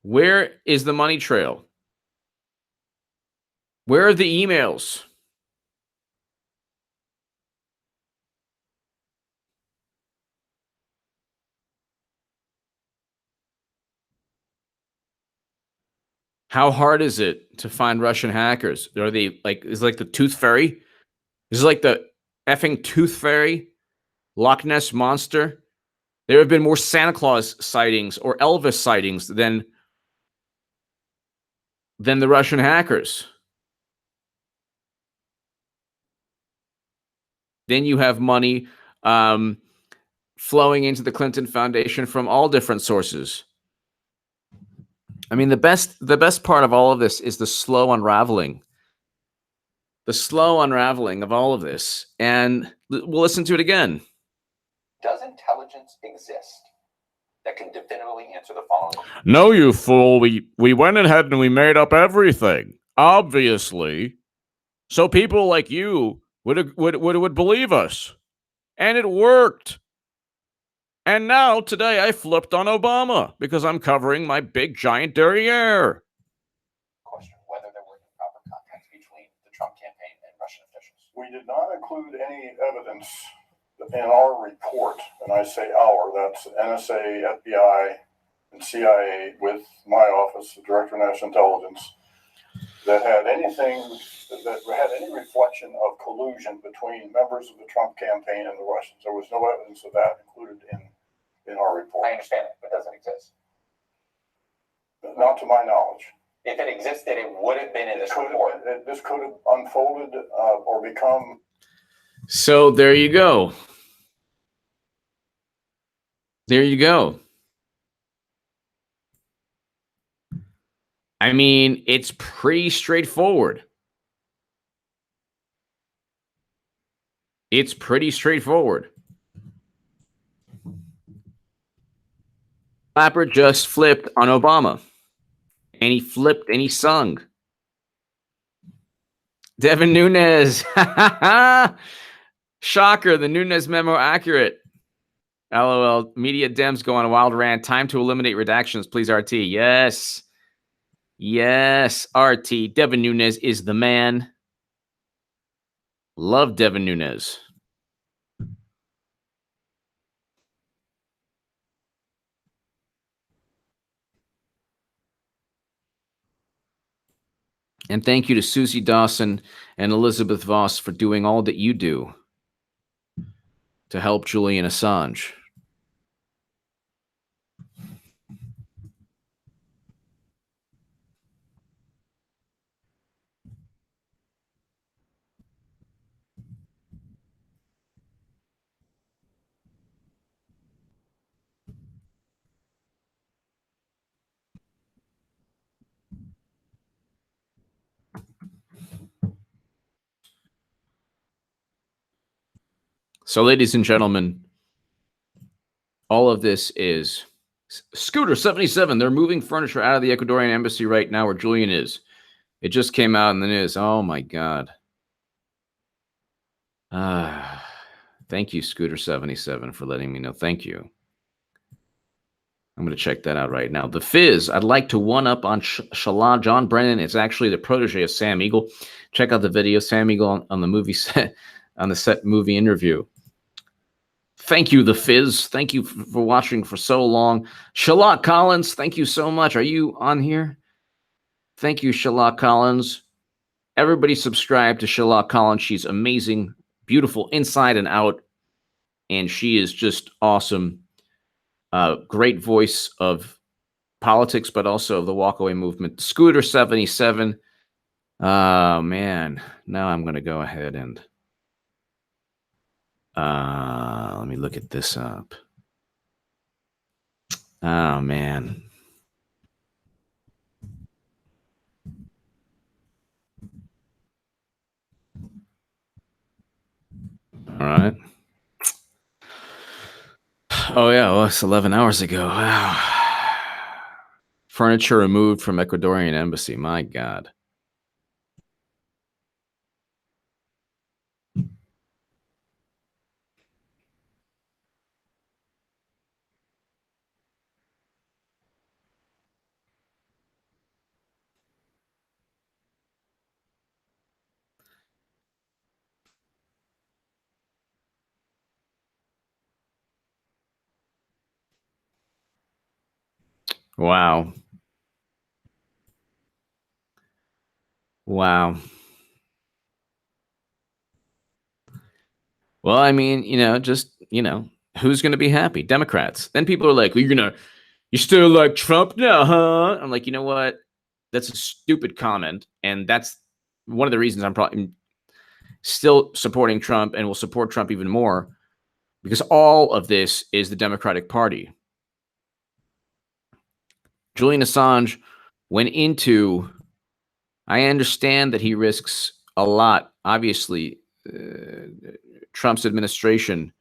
Where is the money trail? Where are the emails? How hard is it to find Russian hackers? Are they like, is it like the Tooth Fairy? Is it like the effing Tooth Fairy? Loch Ness Monster? There have been more Santa Claus sightings or Elvis sightings than the Russian hackers. Then you have money flowing into the Clinton Foundation from all different sources. I mean, the best part of all of this is the slow unraveling. The slow unraveling of all of this. And we'll listen to it again. Does intelligence exist that can definitively answer the following? No, you fool. We went ahead and we made up everything, obviously. So people like you would believe us. And it worked. And now, today, I flipped on Obama because I'm covering my big, giant derriere. Question, whether there were improper contacts between the Trump campaign and Russian officials. We did not include any evidence in our report, and I say our, that's NSA, FBI, and CIA with my office, the Director of National Intelligence, that had anything, that had any reflection of collusion between members of the Trump campaign and the Russians. There was no evidence of that included in our report. I understand it, but does it exist? Not to my knowledge. If it existed, it would have been in this report. This could have unfolded or become. So there you go. There you go. I mean, it's pretty straightforward. It's pretty straightforward. Clapper just flipped on Obama. And he flipped and he sung. Devin Nunes. Shocker, the Nunes memo accurate. LOL. Media Dems go on a wild rant. Time to eliminate redactions, please, RT. Yes. Yes, RT. Devin Nunes is the man. Love Devin Nunes. And thank you to Susie Dawson and Elizabeth Voss for doing all that you do to help Julian Assange. So, ladies and gentlemen, all of this is Scooter 77. They're moving furniture out of the Ecuadorian embassy right now where Julian is. It just came out in the news. Oh, my God. Thank you, Scooter 77, for letting me know. Thank you. I'm going to check that out right now. The Fizz. I'd like to one up on Shala. John Brennan is actually the protege of Sam Eagle. Check out the video. Sam Eagle on the movie set, on the set movie interview. Thank you, The Fizz. Thank you for watching for so long. Shala Collins, thank you so much. Are you on here? Thank you, Shala Collins. Everybody subscribe to Shala Collins. She's amazing, beautiful inside and out, and she is just awesome. Great voice of politics, but also of the walkaway movement. Scooter 77. Oh, man. Now I'm going to go ahead and let me look at this up. Oh, man. All right. Oh, yeah. Well, it's 11 hours ago. Wow. Furniture removed from Ecuadorian embassy. My God. Wow. Wow. Well, I mean, just, who's going to be happy? Democrats. Then people are like, well, you still like Trump now, huh? I'm like, you know what? That's a stupid comment. And that's one of the reasons I'm probably still supporting Trump and will support Trump even more, because all of this is the Democratic Party. Julian Assange went into, I understand that he risks a lot. Obviously, Trump's administration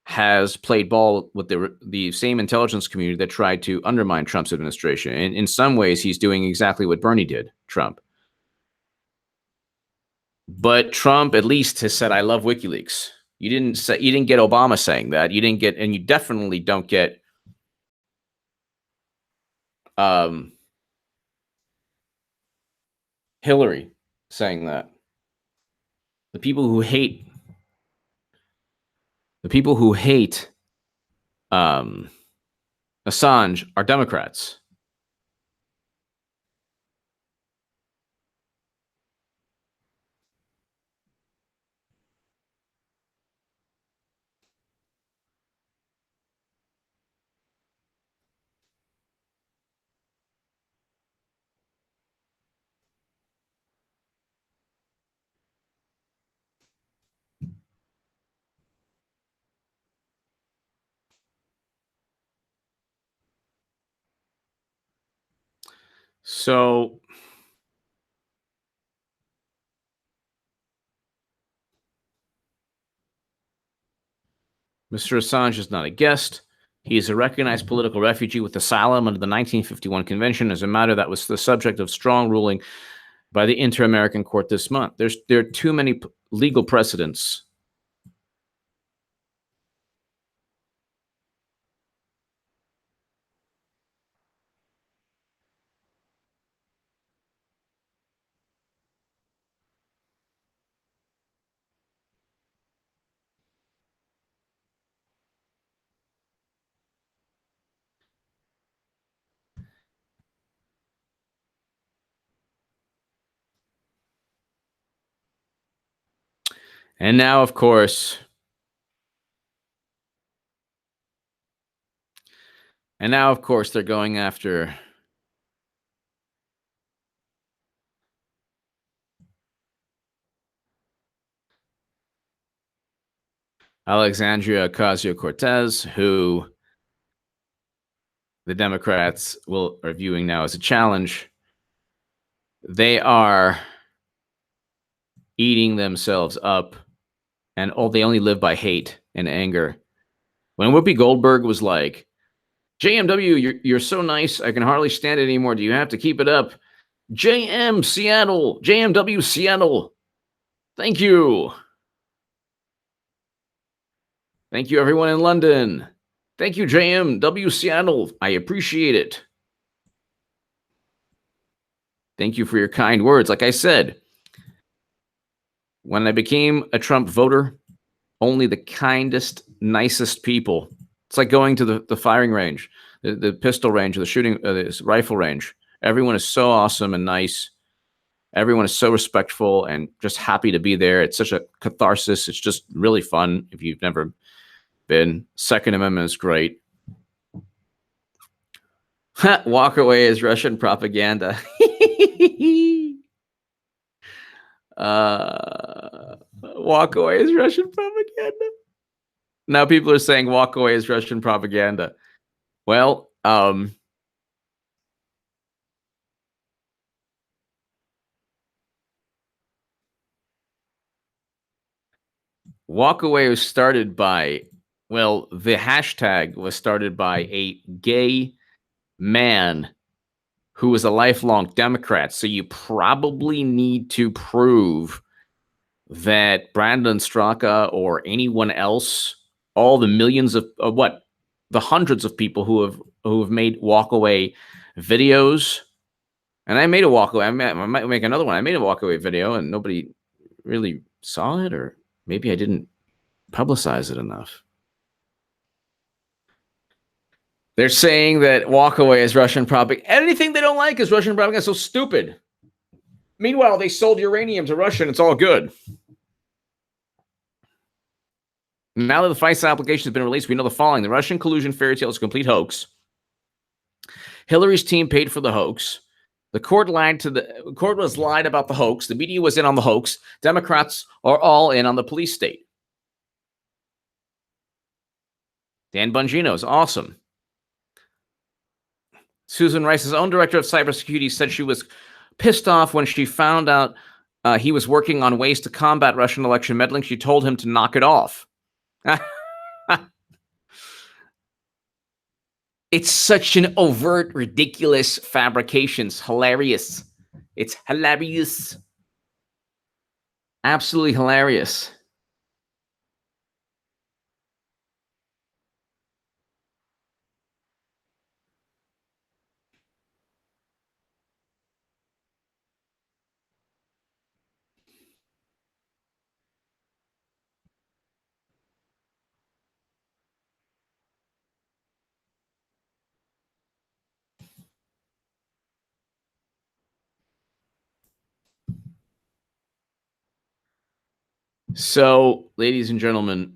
has played ball with the same intelligence community that tried to undermine Trump's administration. And in some ways, he's doing exactly what Bernie did, Trump. But Trump at least has said, I love WikiLeaks. You didn't get Obama saying that. You didn't get, and you definitely don't get Hillary saying that. The people who hate Assange are Democrats. So Mr. Assange is not a guest. He is a recognized political refugee with asylum under the 1951 Convention, as a matter that was the subject of strong ruling by the Inter-American Court this month. There are too many legal precedents. And now, of course, they're going after Alexandria Ocasio-Cortez, who the Democrats are viewing now as a challenge. They are eating themselves up, and they only live by hate and anger. When Whoopi Goldberg was like, JMW, you're so nice, I can hardly stand it anymore. Do you have to keep it up? JM Seattle, JMW Seattle. Thank you. Thank you, everyone in London. Thank you, JMW Seattle. I appreciate it. Thank you for your kind words. Like I said, when I became a Trump voter, only the kindest, nicest people. It's like going to the firing range, the pistol range, or the shooting, the rifle range. Everyone is so awesome and nice. Everyone is so respectful and just happy to be there. It's such a catharsis. It's just really fun if you've never been. Second Amendment is great. Walk away is Russian propaganda. Walk away is Russian propaganda. Now people are saying walk away is Russian propaganda. Well, walk away was started by, well, the hashtag was started by a gay man who was a lifelong Democrat. So you probably need to prove that Brandon Straka or anyone else, all the millions of the hundreds of people who have made walkaway videos, and I made a walkaway. I might make another one. I made a walkaway video, and nobody really saw it, or maybe I didn't publicize it enough. They're saying that walkaway is Russian propaganda. Anything they don't like is Russian propaganda. So stupid. Meanwhile, they sold uranium to Russia, and it's all good. Now that the FISA application has been released, we know the following. The Russian collusion fairy tale is a complete hoax. Hillary's team paid for the hoax. The court was lied about the hoax. The media was in on the hoax. Democrats are all in on the police state. Dan Bongino is awesome. Susan Rice's own director of cybersecurity said she was pissed off when she found out he was working on ways to combat Russian election meddling. She told him to knock it off. It's such an overt, ridiculous fabrication. It's hilarious. It's hilarious. Absolutely hilarious. So, ladies and gentlemen,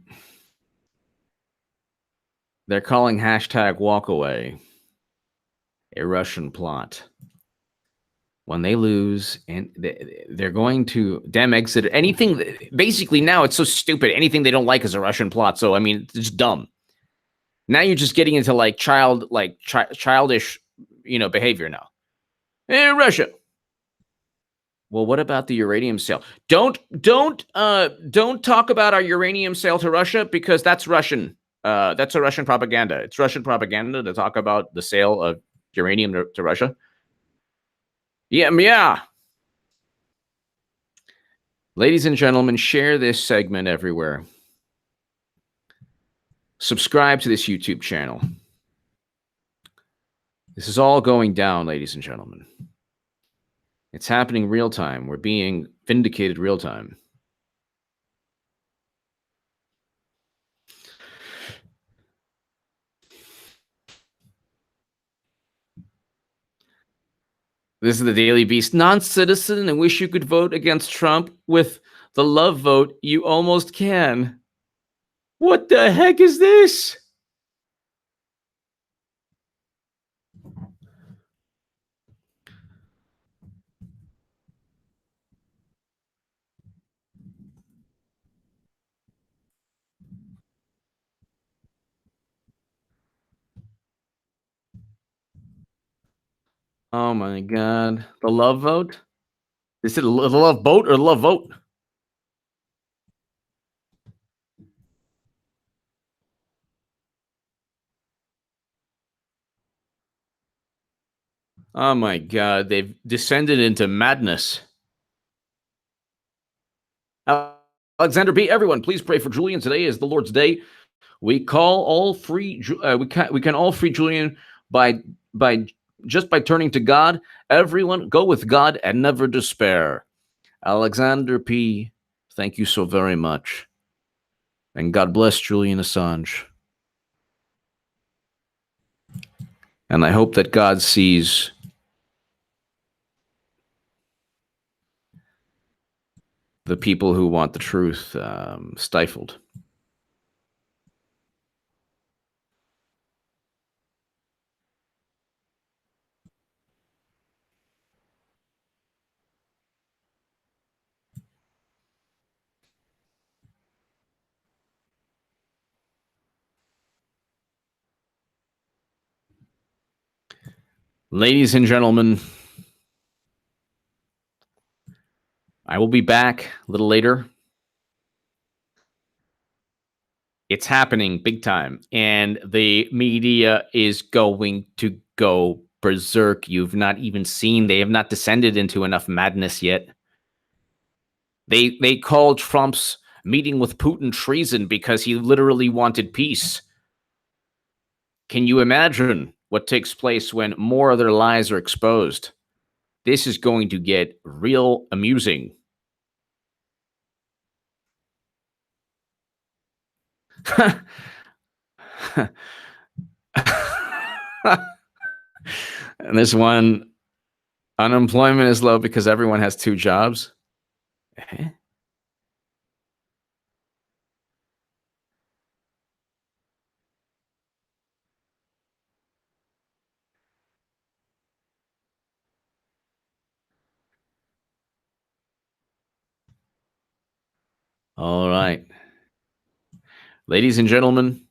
they're calling hashtag walkaway a Russian plot. When they lose, and they're going to exit anything. Basically, now it's so stupid. Anything they don't like is a Russian plot. So, I mean, it's dumb. Now you're just getting into like childish, behavior now. Russia. Well, what about the uranium sale? Don't talk about our uranium sale to Russia, because that's Russian. That's a Russian propaganda. It's Russian propaganda to talk about the sale of uranium to Russia. Yeah. Ladies and gentlemen, share this segment everywhere. Subscribe to this YouTube channel. This is all going down, ladies and gentlemen. It's happening real time. We're being vindicated real time. This is the Daily Beast. Non-citizen and wish you could vote against Trump with the love vote. You almost can. What the heck is this? Oh my God. The love vote? Is it the love boat or the love vote? Oh my God. They've descended into madness. Alexander B. Everyone, please pray for Julian. Today is the Lord's day. We call all free. We can all free Julian by just by turning to God. Everyone, go with God and never despair. Alexander P. Thank you so very much, and God bless Julian Assange. And I hope that God sees the people who want the truth stifled. Ladies and gentlemen, I will be back a little later. It's happening big time, and the media is going to go berserk. You've not even seen, they have not descended into enough madness yet. They called Trump's meeting with Putin treason because he literally wanted peace. Can you imagine what takes place when more of their lies are exposed? This is going to get real amusing. And this one, unemployment is low because everyone has 2 jobs. All right. Ladies and gentlemen,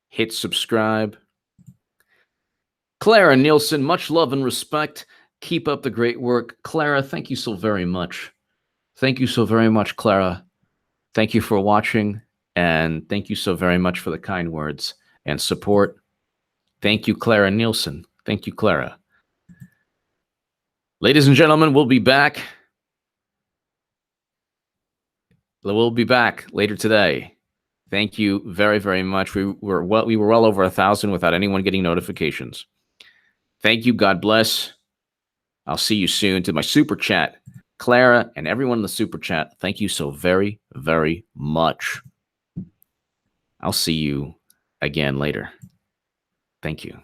hit subscribe. Clara Nielsen, much love and respect. Keep up the great work. Clara, thank you so very much. Thank you so very much, Clara. Thank you for watching, and thank you so very much for the kind words and support. Thank you, Clara Nielsen. Thank you, Clara. Ladies and gentlemen, we'll be back. We'll be back later today. Thank you very, very much. We were well over 1,000 without anyone getting notifications. Thank you. God bless. I'll see you soon. To my super chat, Clara and everyone in the super chat, thank you so very, very much. I'll see you again later. Thank you.